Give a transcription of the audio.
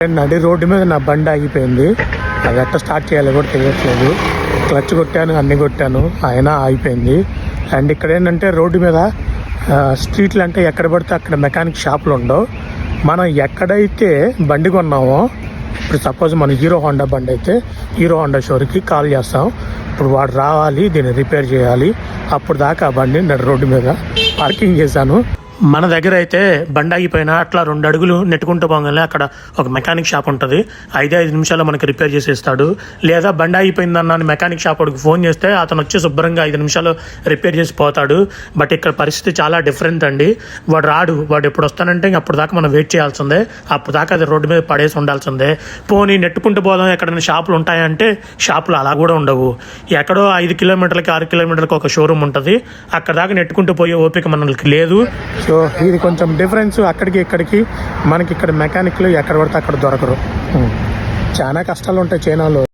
నడి రోడ్డు మీద నా బండి ఆగిపోయింది. అది ఎట్లా స్టార్ట్ చేయాలో కూడా తెలియట్లేదు. క్లచ్ కొట్టాను, అన్ని కొట్టాను, అయినా ఆగిపోయింది. అండ్ ఇక్కడ ఏంటంటే రోడ్డు మీద స్ట్రీట్లు అంటే ఎక్కడ పడితే అక్కడ మెకానిక్ షాపులు ఉండవు. మనం ఎక్కడైతే బండి కొన్నామో, ఇప్పుడు సపోజ్ మన హీరో హోండా బండి అయితే హీరో హోండా షోరూమ్కి కాల్ చేస్తాం. ఇప్పుడు వాడు రావాలి, దీన్ని రిపేర్ చేయాలి. అప్పుడు దాకా ఆ బండి నడి రోడ్డు మీద పార్కింగ్ చేశాను. మన దగ్గర అయితే బండి ఆగిపోయినా అట్లా 2 అడుగులు నెట్టుకుంటూ పోగానే అక్కడ ఒక మెకానిక్ షాప్ ఉంటుంది. 5 నిమిషాల్లో మనకి రిపేర్ చేసేస్తాడు. లేదా బండి ఆగిపోయిందన్న మెకానిక్ షాప్ వాడికి ఫోన్ చేస్తే అతను వచ్చి శుభ్రంగా 5 నిమిషాలు రిపేర్ చేసి పోతాడు. బట్ ఇక్కడ పరిస్థితి చాలా డిఫరెంట్ అండి. వాడు రాడు. వాడు ఎప్పుడు వస్తానంటే అప్పుడు దాకా మనం వెయిట్ చేయాల్సిందే. అప్పుడు దాకా అది రోడ్డు మీద పడేసి ఉండాల్సిందే. పోనీ నెట్టుకుంటూ పోదాం, ఎక్కడైనా షాపులు ఉంటాయంటే షాపులు అలా కూడా ఉండవు. ఎక్కడో 5 కిలోమీటర్లకి 6 కిలోమీటర్లకి ఒక షోరూమ్ ఉంటుంది. అక్కడ దాకా నెట్టుకుంటూ పోయే ఓపిక మనకి లేదు. సో ఇది కొంచెం డిఫరెన్స్. అక్కడికి ఇక్కడికి మనకి ఇక్కడ మెకానిక్లు ఎక్కడ పడితే అక్కడ దొరకరు. చాలా కష్టాలు ఉంటాయి చైనాలో.